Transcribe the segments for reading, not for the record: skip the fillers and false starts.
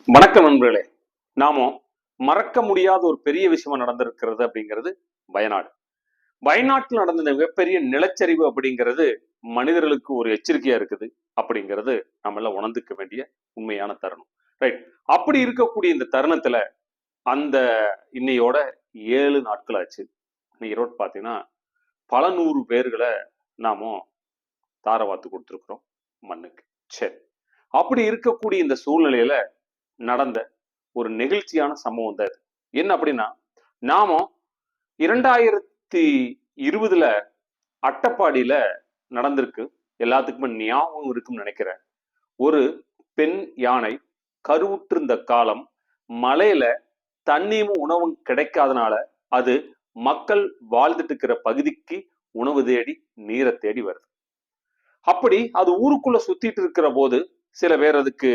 வணக்கம் நண்பர்களே. நாம மறக்க முடியாத ஒரு பெரிய விஷயமா நடந்திருக்கிறது அப்படிங்கிறது வயநாடு. வயநாட்டில் நடந்த இந்த மிகப்பெரிய நிலச்சரிவு அப்படிங்கிறது மனிதர்களுக்கு ஒரு எச்சரிக்கையா இருக்குது அப்படிங்கிறது நம்ம எல்லாம் உணர்ந்துக்க வேண்டிய உண்மையான தருணம். ரைட். அப்படி இருக்கக்கூடிய இந்த தருணத்துல அந்த இன்னையோட 7 நாட்கள் ஆச்சு. இன்னைக்கு பாத்தீங்கன்னா பல நூறு பேர்களை நாம தாரவாத்து கொடுத்துருக்குறோம் மண்ணுக்கு. சரி. அப்படி இருக்கக்கூடிய இந்த சூழ்நிலையில நடந்த ஒரு நெகிழ்ச்சியான சம்பவம் தான் இது. என்ன அப்படின்னா, நாம 2020 அட்டப்பாடியில நடந்திருக்கு. எல்லாத்துக்குமே ஞாபகம் இருக்குன்னு நினைக்கிறேன். ஒரு பெண் யானை கருவுற்றிருந்த காலம், மலையில தண்ணியும் உணவும் கிடைக்காதனால அது மக்கள் வாழ்ந்துட்டு இருக்கிற பகுதிக்கு உணவு தேடி நீரை தேடி வருது. அப்படி அது ஊருக்குள்ள சுத்திட்டு இருக்கிற போது சில பேர் அதுக்கு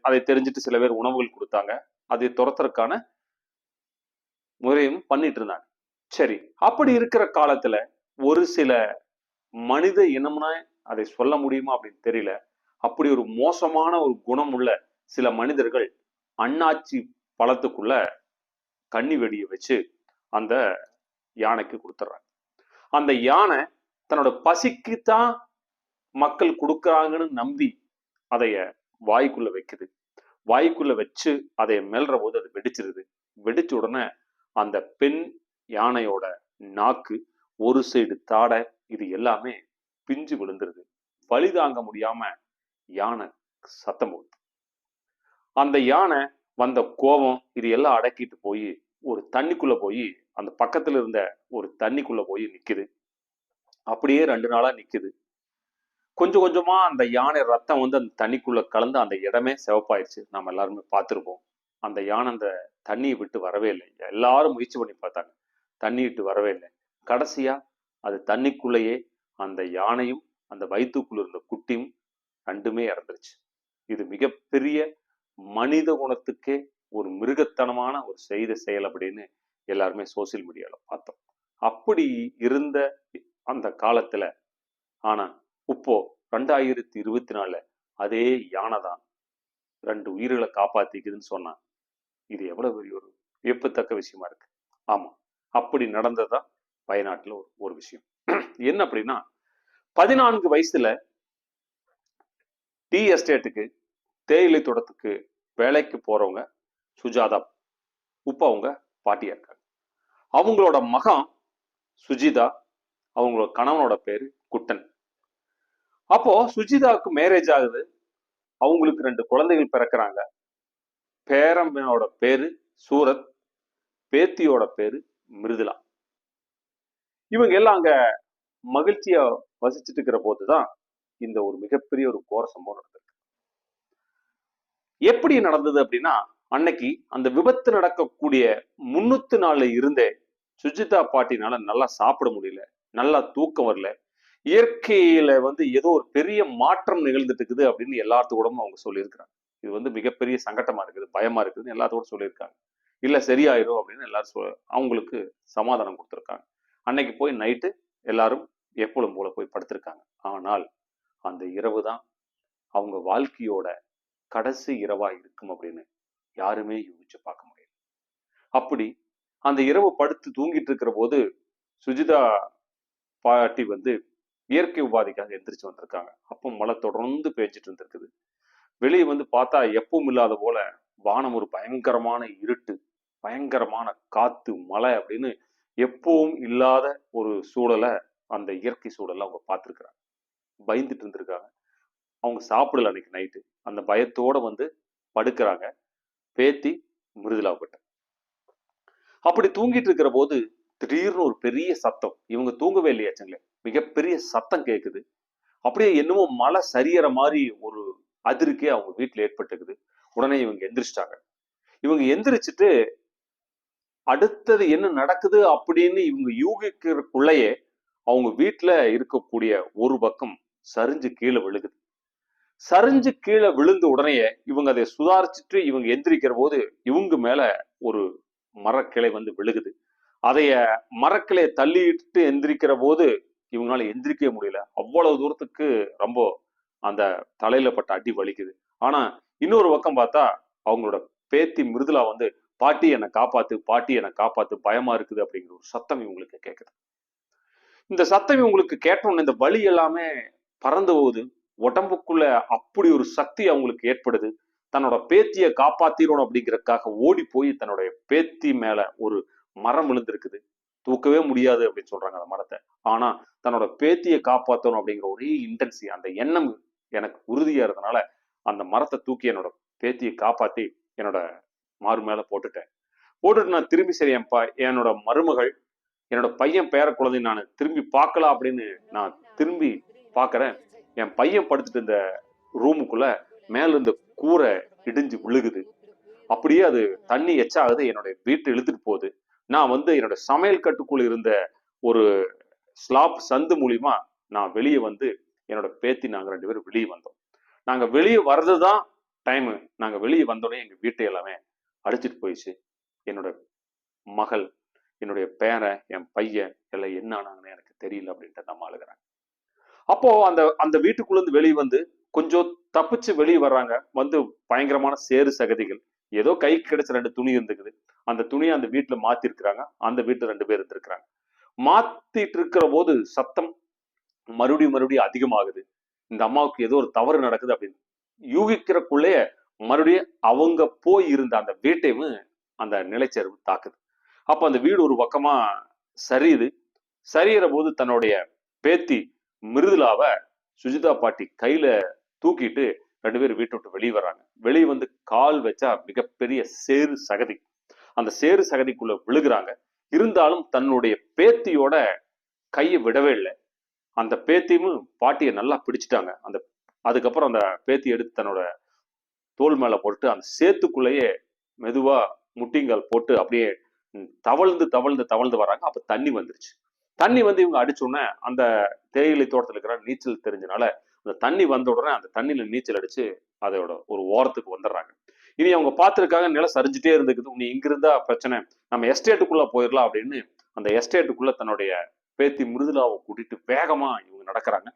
அதை தெரிஞ்சுட்டு சில பேர் உணவுகள் கொடுத்தாங்க. அதை துரத்துறதுக்கான முறையும் பண்ணிட்டு இருந்தாங்க. சரி, அப்படி இருக்கிற காலத்துல ஒரு சில மனித இனம்னா அதை சொல்ல முடியுமா அப்படின்னு தெரியல. அப்படி ஒரு மோசமான ஒரு குணம் உள்ள சில மனிதர்கள் அண்ணாச்சி பழத்துக்குள்ள கண்ணி வெடிய வச்சு அந்த யானைக்கு கொடுத்துட்றாங்க. அந்த யானை தன்னோட பசிக்குத்தான் மக்கள் கொடுக்குறாங்கன்னு நம்பி அதைய வாய்க்குள்ள வைக்குது. வாய்க்குள்ள வச்சு அதை மெல்ற போது அது வெடிச்சிருது. வெடிச்ச உடனே அந்த பெண் யானையோட நாக்கு, ஒரு சைடு தாடை, இது எல்லாமே பிஞ்சு விழுந்துருது. வலி தாங்க முடியாம யானை சத்தம் போடுது. அந்த யானை வந்த கோபம் இது எல்லாம் அடக்கிட்டு போய் ஒரு தண்ணிக்குள்ள போய் அந்த பக்கத்துல இருந்த ஒரு தண்ணிக்குள்ள போய் நிக்குது. அப்படியே 2 நாளா நிக்குது. கொஞ்சம் கொஞ்சமா அந்த யானை ரத்தம் வந்து அந்த தண்ணிக்குள்ள கலந்து அந்த இடமே சிவப்பாயிருச்சு. நம்ம எல்லாருமே பார்த்திருப்போம். அந்த யானை அந்த தண்ணியை விட்டு வரவே இல்லை. எல்லாரும் முயற்சி பண்ணி பார்த்தாங்க. தண்ணி விட்டு வரவே இல்லை. கடைசியா அது தண்ணிக்குள்ளேயே அந்த யானையும் அந்த வயிற்றுக்குள்ள இருந்த குட்டியும் 2மே இறந்துருச்சு. இது மிகப்பெரிய மனித குணத்துக்கே ஒரு மிருகத்தனமான ஒரு செய்த செயல் அப்படின்னு எல்லாருமே சோசியல் மீடியால பார்த்தோம். அப்படி இருந்த அந்த காலத்துல ஆனா இப்போ 2024 அதே யானை தான் 2 உயிர்களை காப்பாத்திக்குதுன்னு சொன்னா இது எவ்வளவு பெரிய ஒரு வியப்புத்தக்க விஷயமா இருக்கு. ஆமா, அப்படி நடந்ததுதான் வயநாட்டுல ஒரு விஷயம். என்ன அப்படின்னா, 14 வயசுல டீ எஸ்டேட்டுக்கு தேயிலை தோட்டத்துக்கு வேலைக்கு போறவங்க சுஜாதா உப்ப அவங்க பாட்டியா இருக்காங்க. அவங்களோட மகன் சுஜிதா, அவங்களோட கணவனோட பேரு குட்டன். அப்போ சுஜிதாவுக்கு மேரேஜ் ஆகுது. அவங்களுக்கு 2 குழந்தைகள் பிறக்கிறாங்க. பேரம்பனோட பேரு சூரத், பேத்தியோட பேரு மிருதுலா. இவங்க எல்லாம் அங்க மகிழ்ச்சியா வசிச்சுட்டு இருக்கிற போதுதான் இந்த ஒரு மிகப்பெரிய ஒரு கோர சம்பவம் நடந்திருக்கு. எப்படி நடந்தது அப்படின்னா, அன்னைக்கு அந்த விபத்து நடக்கக்கூடிய 304 இருந்தே சுஜிதா பாட்டினால நல்லா சாப்பிட முடியல, நல்லா தூக்கம் வரல, இயற்கையில வந்து ஏதோ ஒரு பெரிய மாற்றம் நிகழ்ந்துட்டு இருக்குது அப்படின்னு எல்லாத்துக்கூடமும் அவங்க சொல்லியிருக்கிறாங்க. இது வந்து மிகப்பெரிய சங்கட்டமா இருக்குது, பயமா இருக்குதுன்னு எல்லாத்தோட சொல்லியிருக்காங்க. இல்ல சரியாயிரும் அப்படின்னு எல்லாரும் அவங்களுக்கு சமாதானம் கொடுத்துருக்காங்க. அன்னைக்கு போய் நைட்டு எல்லாரும் எப்பொழுதும் போல போய் படுத்திருக்காங்க. ஆனால் அந்த இரவு தான் அவங்க வாழ்க்கையோட கடைசி இரவா இருக்கும் அப்படின்னு யாருமே யோசிச்சு பார்க்க முடியாது. அப்படி அந்த இரவு படுத்து தூங்கிட்டு இருக்கிற போது சுஜிதா பாட்டி வந்து இயற்கை உபாதைக்காக எந்திரிச்சு வந்திருக்காங்க. அப்போ மழை தொடர்ந்து பேஞ்சிட்டு இருந்திருக்குது. வெளியே வந்து பார்த்தா எப்பவும் இல்லாத போல வானம் ஒரு பயங்கரமான இருட்டு, பயங்கரமான காத்து, மழை அப்படின்னு எப்பவும் இல்லாத ஒரு சூழலை, அந்த இயற்கை சூழலை அவங்க பார்த்துருக்குறாங்க. பயந்துட்டு இருந்திருக்காங்க. அவங்க சாப்பிடல அன்னைக்கு நைட்டு. அந்த பயத்தோட வந்து படுக்கிறாங்க பேத்தி மிருதுலா கிட்ட. அப்படி தூங்கிட்டு இருக்கிற போது திடீர்னு ஒரு பெரிய சத்தம். இவங்க தூங்கவே இல்லையாச்சுங்களே, மிகப்பெரிய சத்தம் கேட்குது. அப்படியே என்னமோ மழை சரியற மாதிரி ஒரு அதிர்க்கே அவங்க வீட்டுல ஏற்பட்டுக்குது. உடனே இவங்க எந்திரிச்சிட்டாங்க. இவங்க எந்திரிச்சிட்டு அடுத்தது என்ன நடக்குது அப்படின்னு இவங்க யூகிக்கிறதுக்குள்ளேயே அவங்க வீட்டுல இருக்கக்கூடிய ஒரு பக்கம் சரிஞ்சு கீழே விழுகுது. சரிஞ்சு கீழே விழுந்த உடனே இவங்க அதை சுதாரிச்சுட்டு இவங்க எந்திரிக்கிற போது இவங்க மேல ஒரு மரக்கிளை வந்து விழுகுது. அதைய மரக்கிளையை தள்ளிட்டு எந்திரிக்கிற போது இவங்களால எந்திரிக்கவே முடியல. அவ்வளவு தூரத்துக்கு ரொம்ப அந்த தலையில பட்ட அடி வலிக்குது. ஆனா இன்னொரு பக்கம் பார்த்தா அவங்களோட பேத்தி மிருதுலா வந்து பாட்டி என்னை காப்பாத்து, பாட்டி என்னை காப்பாத்து, பயமா இருக்குது அப்படிங்கிற ஒரு சத்தம் இவங்களுக்கு கேட்குது. இந்த சத்தம் இவங்களுக்கு கேட்டோன்னு இந்த வலி எல்லாமே பறந்து போகுது. உடம்புக்குள்ள அப்படி ஒரு சக்தி அவங்களுக்கு ஏற்படுது. தன்னோட பேத்தியை காப்பாத்திரணும் அப்படிங்கறதுக்காக ஓடி போய் தன்னுடைய பேத்தி மேல ஒரு மரம் விழுந்திருக்குது. தூக்கவே முடியாது அப்படின்னு சொல்றாங்க அந்த மரத்தை. ஆனா தன்னோட பேத்தியை காப்பாற்றணும் அப்படிங்கிற ஒரே இன்டென்சி, அந்த எண்ணம் எனக்கு உறுதியா இருந்தனால அந்த மரத்தை தூக்கி என்னோட பேத்தியை காப்பாத்தி என்னோட மாறு மேல போட்டுட்டேன். போட்டுட்டு நான் திரும்பி சரி என்னோட மருமகள், என்னோட பையன் பேர குழந்தை நான் திரும்பி பார்க்கலாம் அப்படின்னு நான் திரும்பி பார்க்கறேன். என் பையன் படுத்துட்டு இந்த ரூமுக்குள்ள மேல இருந்த கூரை இடிஞ்சு விழுகுது. அப்படியே அது தண்ணி எச்சாகுது, என்னுடைய வீட்டை இழுத்துட்டு போகுது. நான் வந்து என்னோட சமையல் கட்டுக்குள்ள இருந்த ஒரு ஸ்லாப் சந்து மூலியமா நான் வெளியே வந்து என்னோட பேத்தி நாங்க 2 பேரும் வெளியே வந்தோம். நாங்க வெளியே வர்றதுதான் டைமு. நாங்க வெளியே வந்தோடனே எங்க வீட்டை எல்லாமே அடிச்சிட்டு போயிடுச்சு. என்னோட மகள், என்னுடைய பேரன், என் பையன் எல்லாம் என்ன ஆனாங்கன்னு எனக்கு தெரியல அப்படின்ட்டு நம்ம அழுகுறாங்க. அப்போ அந்த அந்த வீட்டுக்குள்ள இருந்து வெளியே வந்து கொஞ்சம் தப்பிச்சு வெளியே வர்றாங்க. வந்து பயங்கரமான சேறு சகதிகள். ஏதோ கைக்கு கிடைச்ச 2 துணி இருந்துக்குது. அந்த துணியை அந்த வீட்டுல மாத்தி இருக்கிறாங்க. அந்த வீட்டுல 2 பேர் இருந்திருக்கிறாங்க. மாத்திட்டு இருக்கிற போது சத்தம் மறுபடியும் அதிகமாகுது. இந்த அம்மாவுக்கு ஏதோ ஒரு தவறு நடக்குது அப்படின்னு யூகிக்கிறக்குள்ளேயே மறுபடியும் அவங்க போய் இருந்த அந்த வீட்டையும் அந்த நிலைச்சரிவு தாக்குது. அப்ப அந்த வீடு ஒரு பக்கமா சரியுது. சரியிற போது தன்னுடைய பேத்தி மிருதுலாவ சுஜிதா பாட்டி கையில தூக்கிட்டு 2 பேரும் வீட்டை விட்டு வெளியே வர்றாங்க. வெளியே வந்து கால் வச்சா மிகப்பெரிய சேறு சகதி. அந்த சேறு சகதிக்குள்ள விழுகிறாங்க. இருந்தாலும் தன்னுடைய பேத்தியோட கையை விடவே இல்லை. அந்த பேத்தியும் பாட்டியை நல்லா பிடிச்சிட்டாங்க. அதுக்கப்புறம் அந்த பேத்தி எடுத்து தன்னோட தோல் மேல போட்டு அந்த சேத்துக்குள்ளேயே மெதுவா முட்டிங்கால் போட்டு அப்படியே தவழ்ந்து வராங்க. அப்ப தண்ணி வந்துருச்சு. தண்ணி வந்து இவங்க அடிச்சோடனே அந்த தேயிலை தோட்டத்தில் இருக்கிற நீச்சல் தெரிஞ்சனால அந்த தண்ணி வந்த உடனே அந்த தண்ணியில நீச்சல் அடிச்சு அதோட ஒரு ஓரத்துக்கு வந்துடுறாங்க. இனி அவங்க பார்த்துருக்காங்க, நிலம் சரிஞ்சுட்டே இருந்துக்குது. நீ இங்க இருந்தா பிரச்சனை, நம்ம எஸ்டேட்டுக்குள்ள போயிடலாம் அப்படின்னு அந்த எஸ்டேட்டுக்குள்ள தன்னுடைய பேத்தி மிருதுலாவை கூட்டிட்டு வேகமா இவங்க நடக்கிறாங்க.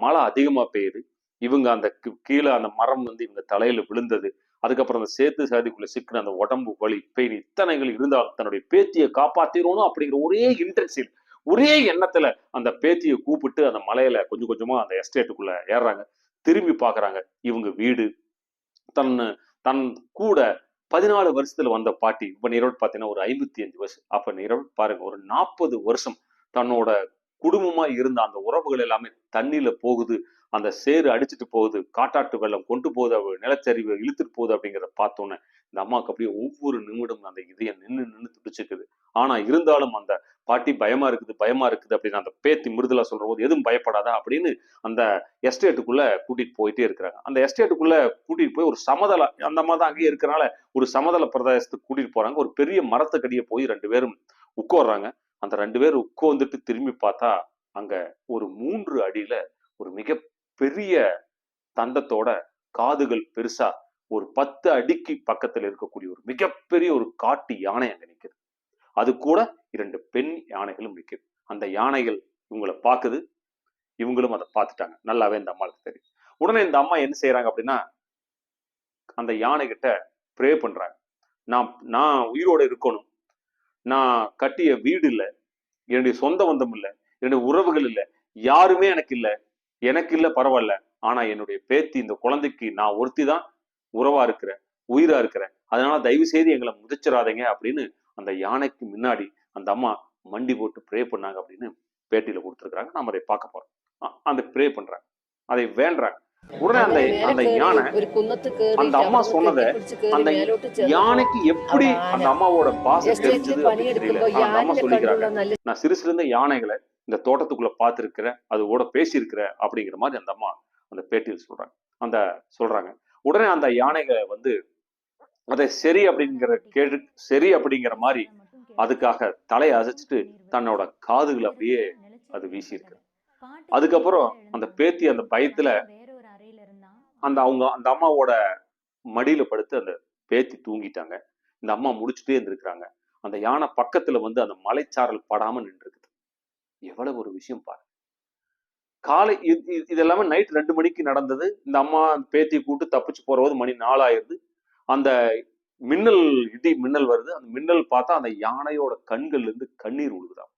மழை அதிகமா பெய்யுது. இவங்க அந்த கீழே அந்த மரம் வந்து இவங்க தலையில விழுந்தது. அதுக்கப்புறம் அந்த சேத்து சாதிக்குள்ள சிக்கின அந்த உடம்பு வலி பெயின் இத்தனைகள் இருந்தாலும் தன்னுடைய பேத்தியை காப்பாத்திரணும் அப்படிங்கிற ஒரே இன்டென்சிவ், ஒரே எண்ணத்துல அந்த பேத்தியை கூப்பிட்டு அந்த மலையில கொஞ்சம் கொஞ்சமா அந்த எஸ்டேட்டுக்குள்ள ஏறுறாங்க. திரும்பி பாக்குறாங்க. இவங்க வீடு, தன் தன் கூட 14 வருஷத்துல வந்த பாட்டி இப்ப நீரோடு பாத்தீங்கன்னா ஒரு 55 வருஷம். அப்ப நீரோடு பாருங்க, ஒரு 40 வருஷம் தன்னோட குடும்பமா இருந்த அந்த உறவுகள் எல்லாமே தண்ணியில போகுது. அந்த சேறு அடிச்சுட்டு போகுது, காட்டாற்று வெள்ளம் கொண்டு போகுது, நிலச்சரிவு இழுத்துட்டு போகுது அப்படிங்கிறத பார்த்தோன்னே இந்த அம்மாவுக்கு அப்படியே ஒவ்வொரு நிமிடம் அந்த இதயம் நின்று துடிச்சுக்குது. ஆனா இருந்தாலும் அந்த பாட்டி பயமா இருக்குது அப்படின்னு அந்த பேத்தி மிருதுலா சொல்ற போது எதுவும் பயப்படாதா அப்படின்னு அந்த எஸ்டேட்டுக்குள்ள கூட்டிட்டு போயிட்டே இருக்கிறாங்க. அந்த எஸ்டேட்டுக்குள்ள கூட்டிட்டு போய் ஒரு சமதள, அந்த அம்மா தான் அங்கேயே இருக்கிறனால ஒரு சமதள பிரதேசத்துக்கு கூட்டிட்டு போறாங்க. ஒரு பெரிய மரத்துக்கடியே போய் 2 பேரும் உட்கார்றாங்க. அந்த 2 பேரும் உட்கார்ந்துட்டு திரும்பி பார்த்தா அங்க ஒரு 3 அடியில ஒரு மிகப்பெரிய தந்தத்தோட காதுகள் பெருசா ஒரு 10 அடிக்கு பக்கத்துல இருக்கக்கூடிய ஒரு மிகப்பெரிய ஒரு காட்டு யானை அங்க நிக்குது. அது கூட 2 பெண் யானைகளும் நிக்குது. அந்த யானைகள் இவங்களை பாக்குது. இவங்களும் அதை பார்த்துட்டாங்க. நல்லாவே இந்த அம்மாவுக்கு தெரியும். உடனே இந்த அம்மா என்ன செய்யறாங்க அப்படின்னா அந்த யானை கிட்ட ப்ரே பண்றாங்க. நான் உயிரோட இருக்கணும். நான் கட்டிய வீடு இல்லை, என்னுடைய சொந்த பந்தம் இல்லை, என்னுடைய உறவுகள் இல்லை, யாருமே எனக்கு இல்ல பரவாயில்ல. ஆனா என்னுடைய பேத்தி, இந்த குழந்தைக்கு நான் ஒருத்தி தான் உறவா இருக்கிறேன், உயிரா இருக்கிறேன். அதனால தயவு செய்து எங்களை முதிச்சிடாதீங்க அப்படின்னு அந்த யானைக்கு முன்னாடி அந்த அம்மா மண்டி போட்டு ப்ரே பண்ணாங்க அப்படின்னு பேட்டியில கொடுத்துருக்காங்க. நம்ம அதை பார்க்க போறோம். அந்த ப்ரே பண்றாங்க, அதை வேண்டாங்க. உடனே அந்த அந்த யானை அந்த அம்மா சொன்னதை அந்த யானைக்கு எப்படி அந்த அம்மாவோட பாசம் தெரிஞ்சது அப்படின்னு தெரியல. அந்த அம்மா சொல்லிக்கிறாங்க, நான் சிறு சிறந்த யானைகளை இந்த தோட்டத்துக்குள்ள பார்த்திருக்கிறேன், அதோட பேசியிருக்கிற அப்படிங்கிற மாதிரி அந்த அம்மா அந்த பேட்டியில் சொல்றாங்க. உடனே அந்த யானைகளை வந்து அதை சரி அப்படிங்கிற மாதிரி அதுக்காக தலையை அசைச்சிட்டு தன்னோட காதுகளை அப்படியே அது வீசியிருக்கு. அதுக்கப்புறம் அந்த பேத்தி அந்த பயத்துல அந்த அம்மாவோட மடியில படுத்து அந்த பேத்தி தூங்கிட்டாங்க. இந்த அம்மா முடிச்சுட்டே இருந்திருக்கிறாங்க. அந்த யானை பக்கத்துல வந்து அந்த மலைச்சாரல் படாம நின்று இருக்குது. எவ்வளவு ஒரு விஷயம் பாரு. காலை இது எல்லாமே நைட் 2 மணிக்கு நடந்தது. இந்த அம்மா பேத்தியை கூட்டு தப்பிச்சு போறது மணி 4 ஆயிருது. அந்த மின்னல், இடி மின்னல் வருது. அந்த மின்னல் பார்த்தா அந்த யானையோட கண்கள்ல இருந்து கண்ணீர் விழுகுதாம்.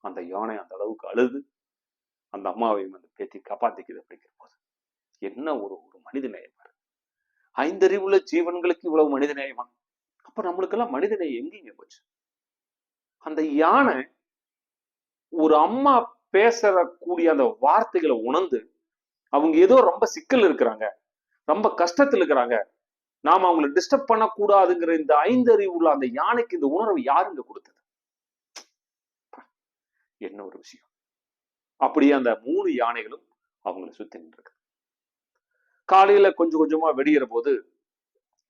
அந்த யானை அந்த அளவுக்கு அழுது அந்த அம்மாவையும் அந்த பேத்தி காப்பாத்திக்குது அப்படிங்கிற போது என்ன ஒரு ஒரு மனித நேயம். ஐந்தறிவுள்ள ஜீவன்களுக்கு இவ்வளவு மனித நேயமா? அப்ப நம்மளுக்கெல்லாம் மனித நேயம் எங்கேங்க போச்சு? அந்த யானை ஒரு அம்மா பேசற கூடிய அந்த வார்த்தைகளை உணர்ந்து அவங்க ஏதோ ரொம்ப சிக்கல் இருக்கிறாங்க, ரொம்ப கஷ்டத்துல இருக்கிறாங்க, நாம அவங்களை டிஸ்டர்ப் பண்ணக்கூடாதுங்கிற இந்த ஐந்தறிவு உள்ள அந்த யானைக்கு இந்த உணர்வு யாருங்க கொடுத்தது? என்ன ஒரு விஷயம். அப்படியே அந்த 3 யானைகளும் அவங்களை சுத்தி நின்று காலையில கொஞ்சம் கொஞ்சமா வெடிகிற போது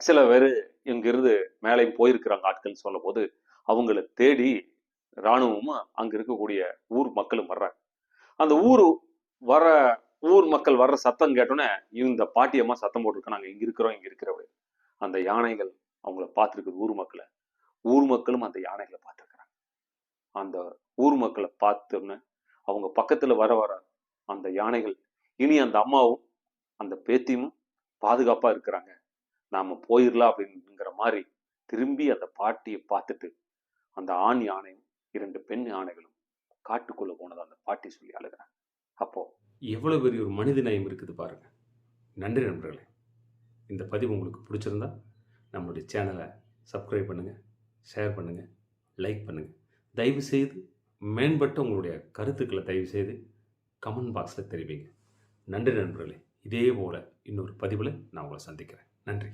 சில பேர் இங்கிருந்து மேலே போயிருக்கிறாங்க ஆட்கள் சொல்லும் போது அவங்களை தேடி இராணுவமும் அங்க இருக்கக்கூடிய ஊர் மக்களும் வர்றாங்க. அந்த வர ஊர் மக்கள் வர்ற சத்தம் கேட்டோன்னே இந்த பாட்டியம்மா சத்தம் போட்டிருக்க, நாங்க இங்க இருக்கிறோம் இங்க இருக்கிறவங்க. அந்த யானைகள் அவங்கள பார்த்துருக்குது ஊர் மக்களும் அந்த யானைகளை பார்த்துருக்குறாங்க. அந்த ஊர் மக்களை பார்த்தோன்னு அவங்க பக்கத்துல வர அந்த யானைகள் இனி அந்த அம்மாவும் அந்த பேத்தியும் பாதுகாப்பா இருக்கிறாங்க, நாம போயிடலாம் அப்படிங்கிற மாதிரி திரும்பி அந்த பாட்டியை பார்த்துட்டு அந்த ஆண் யானையும் 2 பெண் யானைகளும் காட்டுக்குள்ள போனதை அந்த பாட்டி சொல்லி அழுகிறாங்க. அப்போ எவ்வளவு பெரிய ஒரு மனித நேயம் இருக்குது பாருங்க. நன்றி நண்பர்களே. இந்த பதிவு உங்களுக்கு பிடிச்சிருந்தா நம்மளுடைய சேனலை சப்ஸ்கிரைப் பண்ணுங்க, ஷேர் பண்ணுங்க, லைக் பண்ணுங்க. தயவு செய்து மேம்பட்ட உங்களுடைய கருத்துக்களை தயவு செய்து கமெண்ட் பாக்ஸில் தெரிவிங்க. நன்றி நண்பர்களே. இதே போல இன்னொரு பதிவில் நான் உங்களை சந்திக்கிறேன். நன்றி.